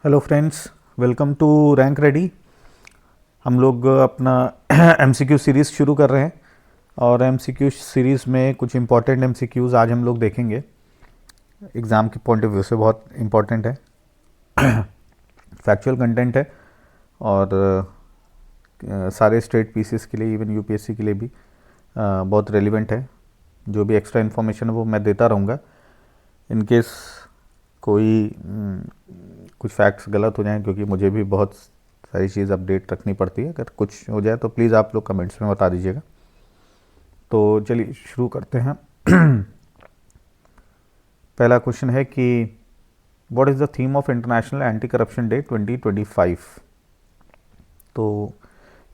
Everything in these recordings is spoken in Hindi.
Hello friends, welcome to Rank Ready. हम लोग अपना एमसीक्यू सीरीज़ शुरू कर रहे हैं और एमसीक्यू सीरीज़ में कुछ इम्पॉर्टेंट एमसीक्यूज़ आज हम लोग देखेंगे। एग्ज़ाम के पॉइंट ऑफ व्यू से बहुत इम्पॉर्टेंट है, फैक्चुअल कंटेंट है और सारे स्टेट पीसीस के लिए, इवन यूपीएससी के लिए भी बहुत रेलिवेंट है। जो भी एक्स्ट्रा इन्फॉर्मेशन है वो मैं देता रहूँगा। इन केस कोई कुछ फैक्ट्स गलत हो जाएं, क्योंकि मुझे भी बहुत सारी चीज़ अपडेट रखनी पड़ती है, अगर कुछ हो जाए तो प्लीज़ आप लोग कमेंट्स में बता दीजिएगा। तो चलिए शुरू करते हैं। पहला क्वेश्चन है कि what is the theme of international anti corruption day 2025। तो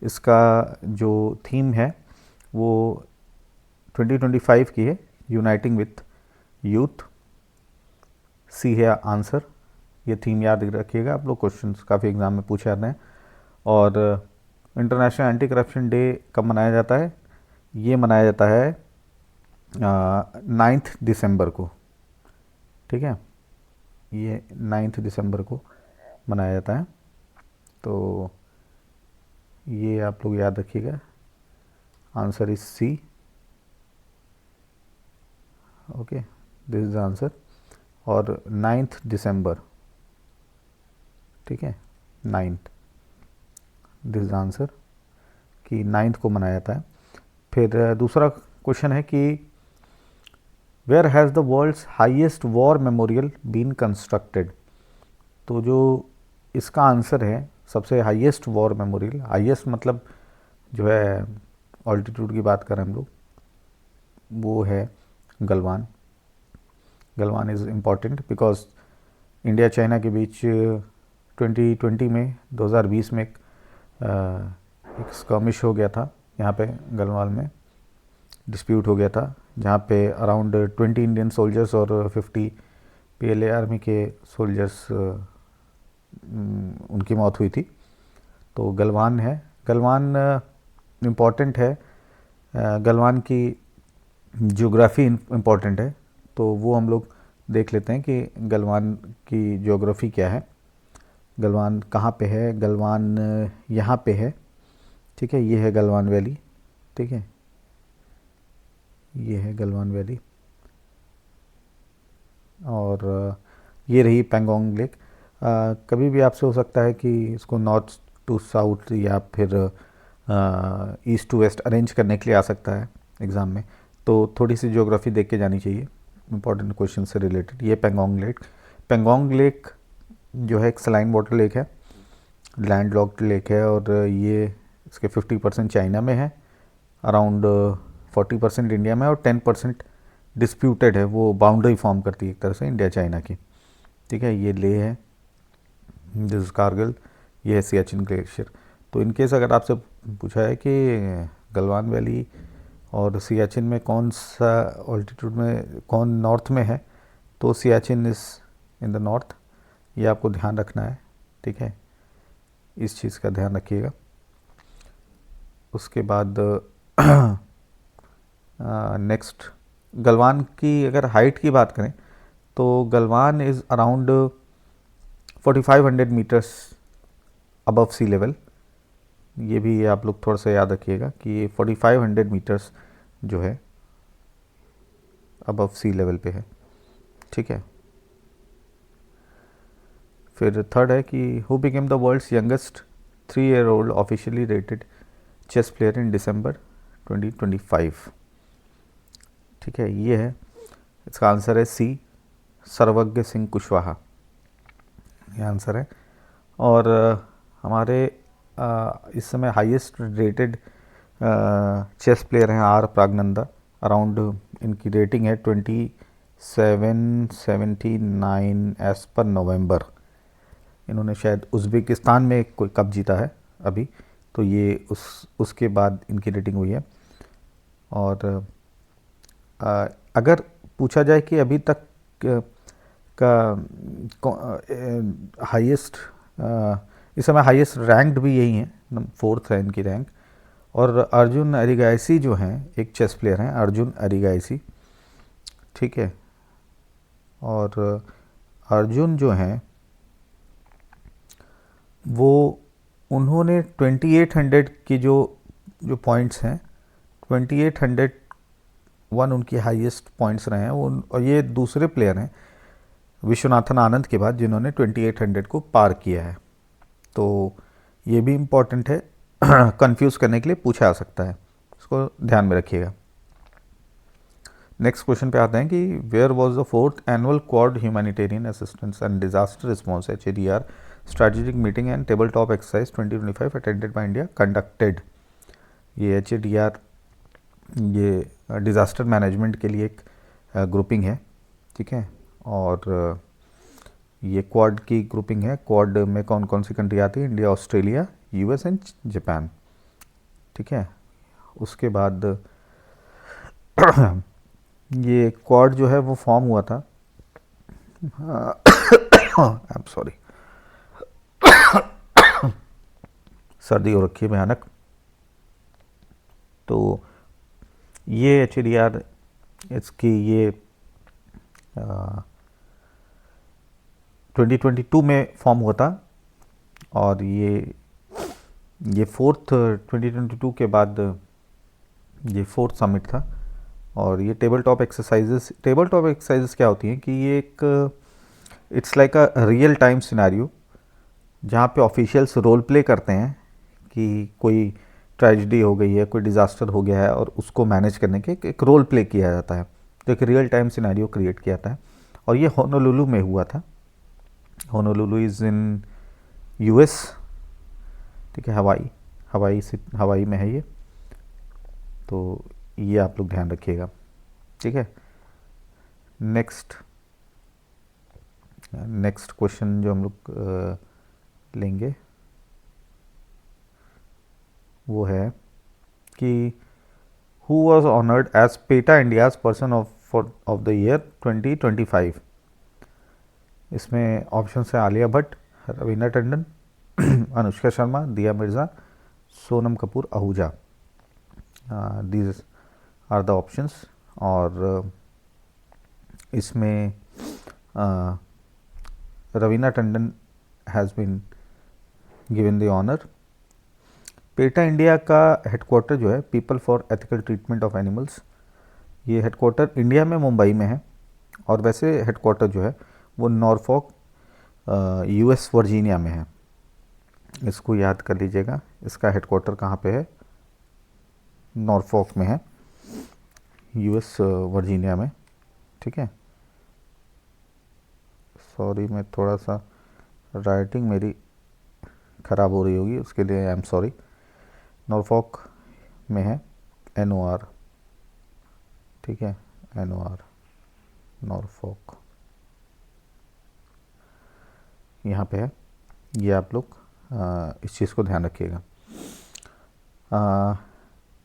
इसका जो थीम है वो 2025 की है, यूनाइटिंग विथ यूथ। सी है आंसर। ये थीम याद रखिएगा आप लोग, क्वेश्चंस काफ़ी एग्जाम में पूछे जाते हैं। और इंटरनेशनल एंटी करप्शन डे कब मनाया जाता है? ये मनाया जाता है 9 दिसंबर को। ठीक है, ये 9 दिसंबर को मनाया जाता है। तो ये आप लोग याद रखिएगा, answer is C. Okay, this is answer. और 9 दिसंबर, ठीक है, 9, दिस इज आंसर कि 9 को मनाया जाता है। फिर दूसरा क्वेश्चन है कि where has the world's highest war memorial been constructed. तो जो इसका आंसर है, सबसे हाईएस्ट वॉर मेमोरियल, हाईएस्ट मतलब जो है ऑल्टीट्यूड की बात करें हम लोग, वो है Galwan. Galwan is important because India China के बीच 2020 में 2020 में एक स्कर्मिश हो गया था यहाँ पे गलवान में, डिस्प्यूट हो गया था, जहाँ पे अराउंड 20 इंडियन सोल्जर्स और 50 पीएलए आर्मी के सोल्जर्स उनकी मौत हुई थी। तो गलवान है, गलवान इम्पॉर्टेंट है। गलवान की ज्योग्राफी इम्पॉर्टेंट है, तो वो हम लोग देख लेते हैं कि गलवान की ज्योग्राफी क्या है। गलवान कहाँ पे है? गलवान यहाँ पे है, ठीक है, ये है गलवान वैली, ठीक है, ये है गलवान वैली। और ये रही पेंगोंग लेक। कभी भी आपसे हो सकता है कि इसको नॉर्थ टू साउथ या फिर ईस्ट टू वेस्ट अरेंज करने के लिए आ सकता है एग्ज़ाम में, तो थोड़ी सी ज्योग्राफी देख के जानी चाहिए इंपॉर्टेंट क्वेश्चन से रिलेटेड। ये पेंगोंग लेक, पेंगोंग लेक जो है एक सलाइन वाटर लेक है, लैंड लॉक्ड लेक है, और ये इसके 50% चाइना में है, अराउंड 40% इंडिया में, और 10% डिस्प्यूटेड है, वो बाउंड्री फॉर्म करती है एक तरह से इंडिया चाइना की, ठीक है। ये ले है, दिस कारगिल, ये है सियाचिन ग्लेशियर। तो इनकेस अगर आपसे पूछा है कि गलवान वैली और सियाचिन में कौन सा ऑल्टीट्यूड में, कौन नॉर्थ में है, तो Siachen is in the north, ये आपको ध्यान रखना है, ठीक है, इस चीज़ का ध्यान रखिएगा। उसके बाद नेक्स्ट, गलवान की अगर हाइट की बात करें तो Galwan is around 4500 metres above sea level. ये भी आप लोग थोड़ा सा याद रखिएगा कि ये 4500 मीटर्स जो है अबव सी लेवल पे है, ठीक है। फिर थर्ड है कि who became the world's youngest 3 year old officially rated chess player in December 2025, ठीक है, ये है, इसका आंसर है सी, सर्वज्ञ सिंह कुशवाहा, ये आंसर है। और हमारे इस समय हाईएस्ट रेटेड चेस प्लेयर हैं आर प्रागनंदा, अराउंड इनकी रेटिंग है 2779 एज पर नवंबर। इन्होंने शायद उज़्बेकिस्तान में कोई कप जीता है अभी, तो ये उसके बाद इनकी रेटिंग हुई है। और अगर पूछा जाए कि अभी तक का हाईएस्ट, इस समय हाईएस्ट रैंक्ड भी यही हैं, 4th है इनकी रैंक। और अर्जुन अरिगाइसी जो हैं, एक चेस प्लेयर हैं अर्जुन अरिगाइसी, ठीक है। और अर्जुन जो हैं वो उन्होंने 2800 की जो जो पॉइंट्स हैं, 2801 उनकी हाईएस्ट पॉइंट्स रहे हैं वो, और ये दूसरे प्लेयर हैं विश्वनाथन आनंद के बाद जिन्होंने 2800 को पार किया है। तो ये भी इम्पॉर्टेंट है, कंफ्यूज करने के लिए पूछा जा सकता है, इसको ध्यान में रखिएगा। नेक्स्ट क्वेश्चन पे आते हैं कि where was the 4th annual Quad humanitarian assistance and disaster response HADR strategic meeting and table top exercise 2025 attended by India conducted. ये HADR ये डिज़ास्टर मैनेजमेंट के लिए एक ग्रुपिंग है, ठीक है, और ये क्वाड की ग्रुपिंग है। क्वाड में कौन कौन सी कंट्री आती है? India, Australia, US and Japan, ठीक है। उसके बाद ये क्वाड जो है वो फॉर्म हुआ था, आई एम सॉरी, सर्दी हो रखी है भयानक। तो ये HADR इसकी ये 2022 में फॉर्म हुआ था, और ये 4th 2022 के बाद ये 4th समिट था। और ये टेबल टॉप एक्सरसाइजेस क्या होती हैं कि ये एक it's like a real time scenario जहाँ पे ऑफिशियल्स रोल प्ले करते हैं कि कोई ट्रेजिडी हो गई है, कोई डिज़ास्टर हो गया है, और उसको मैनेज करने के एक रोल प्ले किया जाता है। तो एक रियल टाइम सिनेरियो क्रिएट किया जाता है, और ये होनोलुलु में हुआ था। होनोलुलु इज़ इन US, ठीक है, हवाई में है ये। तो ये आप लोग ध्यान रखिएगा, ठीक है। नेक्स्ट क्वेश्चन जो हम लोग लेंगे वो है कि who was honoured as PETA India's person of the year 2025। इसमें ऑप्शन है Alia Bhatt, Raveena Tandon, Anushka Sharma, Dia Mirza, Sonam Kapoor Ahuja. These are the options. और इसमें Raveena Tandon has been given the honour. PETA India का हेडक्वार्टर जो है People for Ethical Treatment of Animals, ये हेडक्वार्टर इंडिया में मुंबई में है, और वैसे हेडक्वार्टर जो है वो नॉरफॉक US वर्जीनिया में है। इसको याद कर लीजिएगा, इसका हेडक्वार्टर कहाँ पे है? नॉरफॉक में है, US वर्जीनिया में, ठीक है। सॉरी, मैं थोड़ा सा राइटिंग मेरी ख़राब हो रही होगी, उसके लिए आई एम सॉरी। नॉरफॉक में है, NOR, ठीक है, NOR, नॉरफॉक यहाँ पे है। ये आप लोग इस चीज़ को ध्यान रखिएगा।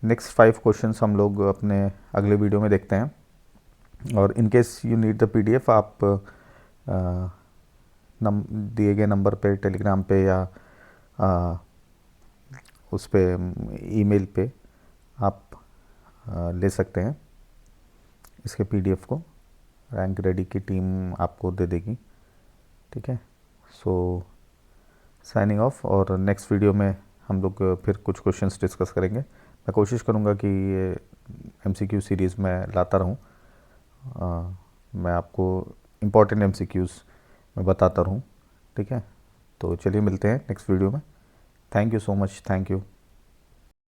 नेक्स्ट 5 क्वेश्चंस हम लोग अपने अगले वीडियो में देखते हैं, और in case you need the PDF आप दिए गए नंबर पे, टेलीग्राम पे, या उस पे ईमेल पे आप ले सकते हैं इसके PDF को। रैंक रेडी की टीम आपको दे देगी, ठीक है। सो साइनिंग ऑफ, और नेक्स्ट वीडियो में हम लोग फिर कुछ क्वेश्चंस डिस्कस करेंगे। मैं कोशिश करूँगा कि ये MCQ सीरीज़ में लाता रहूँ, मैं आपको इम्पॉर्टेंट MCQs मैं बताता रहूँ, ठीक है। तो चलिए मिलते हैं नेक्स्ट वीडियो में। Thank you so much, thank you.